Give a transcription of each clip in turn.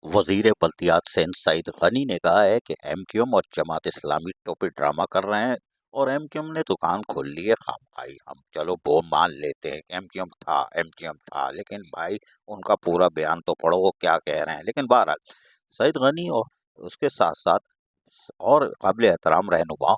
وزیر بلدیات سندھ سعید غنی نے کہا ہے کہ ایم کیو ایم اور جماعت اسلامی ٹوپی ڈرامہ کر رہے ہیں اور ایم کیو ایم نے دکان کھول لی ہے خامخواہی۔ ہم چلو وہ مان لیتے ہیں کہ ایم کیو ایم تھا، لیکن بھائی ان کا پورا بیان تو پڑھو وہ کیا کہہ رہے ہیں۔ لیکن بہرحال سعید غنی اور اس کے ساتھ ساتھ اور قابل احترام رہنما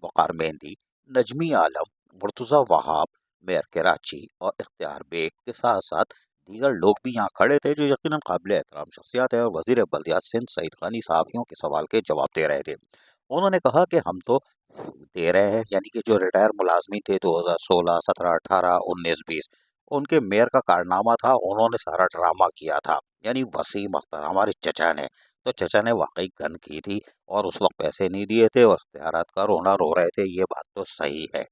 وقار مہندی، نجمی عالم، مرتضی وہاب، میئر کراچی اور اختیار بیگ کے ساتھ ساتھ دیگر لوگ بھی یہاں کھڑے تھے جو یقیناً قابل احترام شخصیات ہیں، اور وزیر بلدیات سندھ سعید غنی صحافیوں کے سوال کے جواب دے رہے تھے۔ انہوں نے کہا کہ ہم تو دے رہے ہیں، یعنی کہ جو ریٹائر ملازمین تھے 2016، 17، 18، 19، 20، ان کے میئر کا کارنامہ تھا، انہوں نے سارا ڈرامہ کیا تھا، یعنی وسیم اختر ہمارے چچا نے، تو چچا نے واقعی گن کی تھی اور اس وقت پیسے نہیں دیے تھے اور اختیارات کا رونا رو رہے تھے، یہ بات تو صحیح ہے۔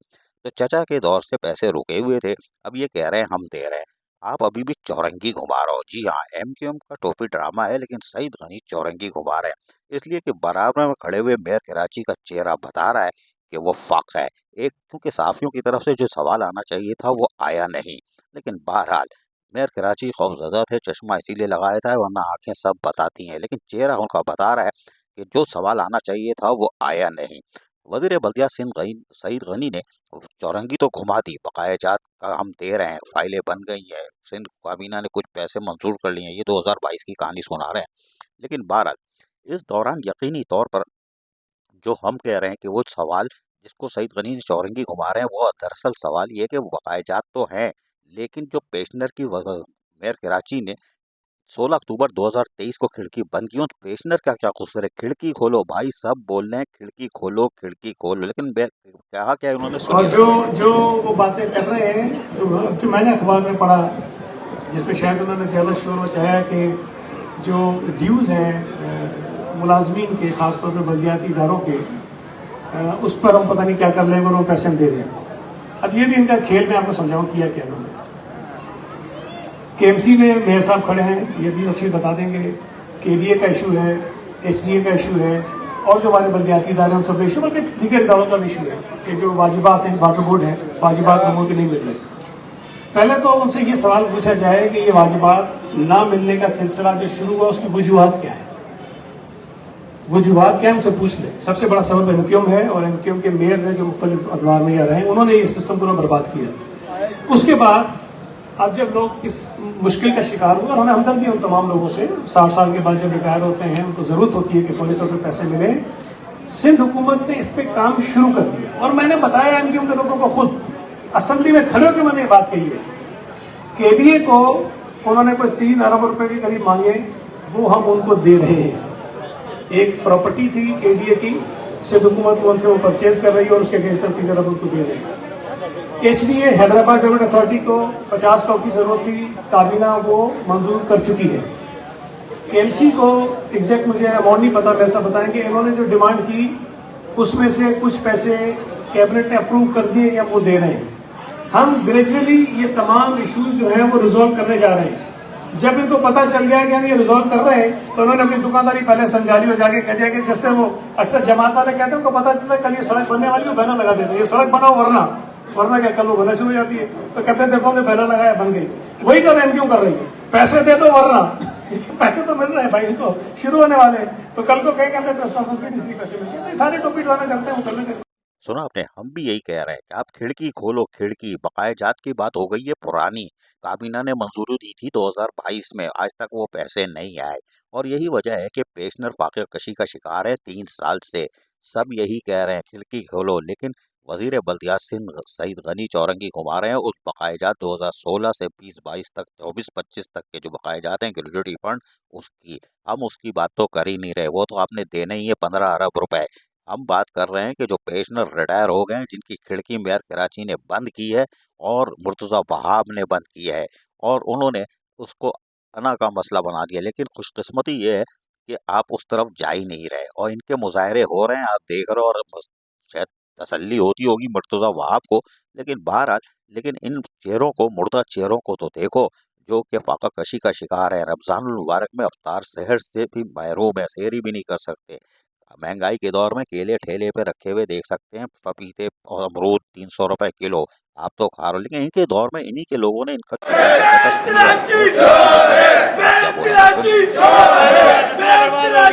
تو چچا کے دور سے پیسے رکے ہوئے تھے، اب یہ کہہ رہے ہیں ہم دے رہے ہیں۔ آپ ابھی بھی چورنگی گھما رہے ہو۔ جی ہاں، ایم کیو ایم کا ٹوپی ڈرامہ ہے، لیکن سعید غنی چورنگی گھما رہے ہیں، اس لیے کہ برابر میں کھڑے ہوئے میئر کراچی کا چہرہ بتا رہا ہے کہ وہ فاق ہے ایک، کیونکہ صحافیوں کی طرف سے جو سوال آنا چاہیے تھا وہ آیا نہیں۔ لیکن بہرحال میئر کراچی خوفزدہ تھے، چشمہ اسی لیے لگایا تھا ورنہ آنکھیں سب بتاتی ہیں، لیکن چہرہ ان کا بتا رہا ہے کہ جو سوال آنا چاہیے تھا وہ آیا نہیں۔ وزیر بلدیات سعید غنی نے چورنگی تو گھما دی، بقایا جات کا ہم دے رہے ہیں، فائلیں بن گئی ہیں، سندھ کابینہ نے کچھ پیسے منظور کر لیے ہیں، یہ 2022 کی کہانی سنا رہے ہیں۔ لیکن بہرحال اس دوران یقینی طور پر جو ہم کہہ رہے ہیں کہ وہ سوال جس کو سعید غنی نے چورنگی گھما رہے ہیں، وہ دراصل سوال یہ کہ بقایا جات تو ہیں، لیکن جو پیشنر کی میئر کراچی نے 16 اکتوبر 2023 کو کھڑکی بند کی، تو پیشنر کا کیا قصور ہے؟ کھڑکی کھولو بھائی، سب بول رہے ہیں کھڑکی کھولو کھڑکی کھولو، لیکن کہا کیا انہوں نے، اور سنیے ذرا۔ جو وہ باتیں کر رہے ہیں جو میں نے اخبار میں پڑھا، جس میں شاید انہوں نے زیادہ شور مچایا کہ جو ڈیوز ہیں ملازمین کے، خاص طور پہ بلدیاتی اداروں کے، اس پر ہم پتہ نہیں کیا کر لیں گے اور وہ پیسے ہم دے دیں۔ اب یہ بھی ان کا کھیل، میں آپ کو سمجھاؤں کیا کیا انہوں نے۔ کے ایم سی میں میئر صاحب کھڑے ہیں، یہ بھی اچھی بتا دیں گے، کے ڈی اے کا ایشو ہے، ایچ ڈی اے کا ایشو ہے، اور جو ہمارے بلدیاتی ادارے ہیں ان سب کا ایشو، بلکہ دیگر اداروں کا بھی ایشو ہے کہ جو واجبات ہیں، واٹر بورڈ ہے، واجبات لوگوں کے نہیں مل رہے۔ پہلے تو ان سے یہ سوال پوچھا جائے کہ یہ واجبات نہ ملنے کا سلسلہ جو شروع ہوا اس کی وجوہات کیا ہے؟ وجوہات کیا ہے ان سے پوچھ لیں۔ سب سے بڑا سبب ایم کیو ایم ہے، اور ایم کیو ایم کے میئر ہیں جو مختلف ادوار میں رہے ہیں، انہوں نے یہ سسٹم پورا برباد کیا۔ اس کے بعد اب جب لوگ اس مشکل کا شکار ہوئے، اور ہمیں ہمدردی ہے ان تمام لوگوں سے، 60 سال کے بعد جب ریٹائر ہوتے ہیں ان کو ضرورت ہوتی ہے کہ فوری طور پہ پیسے ملیں، سندھ حکومت نے اس پہ کام شروع کر دیا۔ اور میں نے بتایا ایم کیو ایم کے لوگوں کو، خود اسمبلی میں کھڑے ہو کے میں نے یہ بات کہی ہے، کے ڈی اے کو انہوں نے کوئی 3 ارب روپے کے قریب مانگے، وہ ہم ان کو دے رہے ہیں۔ ایک پراپرٹی تھی کے ڈی اے کی، سندھ حکومت ان سے وہ پرچیز کر رہی ہے اور اس کے اگینسٹ 3 ارب ان کو دے رہے ہیں۔ H D A Hyderabad development authority کو 50 کروڑ کی ضرورت تھی، کابینہ وہ منظور کر چکی ہے۔ کے ایم سی کو ایگزیکٹ مجھے اماؤنٹ نہیں پتا، ویسا بتائیں کہ انہوں نے جو ڈیمانڈ کی اس میں سے کچھ پیسے کیبنٹ نے اپروو کر دیے یا وہ دے رہے ہیں۔ ہم گریجولی یہ تمام ایشوز جو ہیں وہ ریزالو کرنے جا رہے ہیں۔ جب ان کو پتا چل گیا کہ ہم یہ ریزالو کر رہے ہیں تو انہوں نے اپنی دکانداری پہلے سمجھا لی اور جا کے کہہ دیا کہ جیسے وہ اکثر جماعت والے کہتے ہیں ان کو پتا چلتا ہے کل یہ سڑک بننے والی ہے، بینر لگا دیتے ہیں، یہ سڑک بناؤ ورنہ کیا، کل وہ بننا شروع ہو جاتی ہے، تو کہتے ہیں دیکھو ہم نے بینر لگایا بن گئی۔ وہی تو ایم کیوں کر رہی ہے، پیسے دے دو ورنہ پیسے تو مل رہے ہیں بھائی، ان کو شروع ہونے والے ہیں، تو کل کو کہیں کہ ہم نے پوسٹ آفس کے کسی پیسے مل گئے، سارے ٹوپی ڈرانا کرتے ہیں وہ کرنے کے۔ سنا آپ نے، ہم بھی یہی کہہ رہے ہیں کہ آپ کھڑکی کھولو کھڑکی، بقایا جات کی بات ہو گئی ہے پرانی، کابینہ نے منظوری دی تھی 2022 میں، آج تک وہ پیسے نہیں آئے، اور یہی وجہ ہے کہ پیشنر فاقہ کشی کا شکار ہے 3 سال سے، سب یہی کہہ رہے ہیں کھڑکی کھولو، لیکن وزیر بلدیات سندھ سعید غنی چورنگی گھما رہے ہیں۔ اس بقایا جات 2016 سے 2022 تک، 24-25 تک کے جو بقایا جات ہیں گریجویٹی فنڈ، ہم اس کی بات تو کر ہی نہیں رہے، وہ تو آپ نے دینے ہی ہے 15 ارب روپے۔ ہم بات کر رہے ہیں کہ جو پیشنر ریٹائر ہو گئے ہیں، جن کی کھڑکی میئر کراچی نے بند کی ہے اور مرتضی وہاب نے بند کی ہے، اور انہوں نے اس کو انا کا مسئلہ بنا دیا، لیکن خوش قسمتی یہ ہے کہ آپ اس طرف جا ہی نہیں رہے، اور ان کے مظاہرے ہو رہے ہیں، آپ دیکھ رہے ہو، اور شاید تسلی ہوتی ہوگی مرتضی وہاب کو، لیکن بہرحال ان چہروں کو، مردہ چہروں کو تو دیکھو جو کہ فاقہ کشی کا شکار ہے، رمضان المبارک میں افطار سحر سے بھی محروم ہے، سحری بھی نہیں کر سکتے، مہنگائی کے دور میں کیلے ٹھیلے پہ رکھے ہوئے دیکھ سکتے ہیں، پپیتے اور امرود 300 روپے کلو، آپ تو کھا رہے ہو، لیکن ان کے دور میں انہی کے لوگوں نے ان کا چولہا پھینکا تھا، سنیے آپ کیا بولا تھا، سنیے۔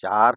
4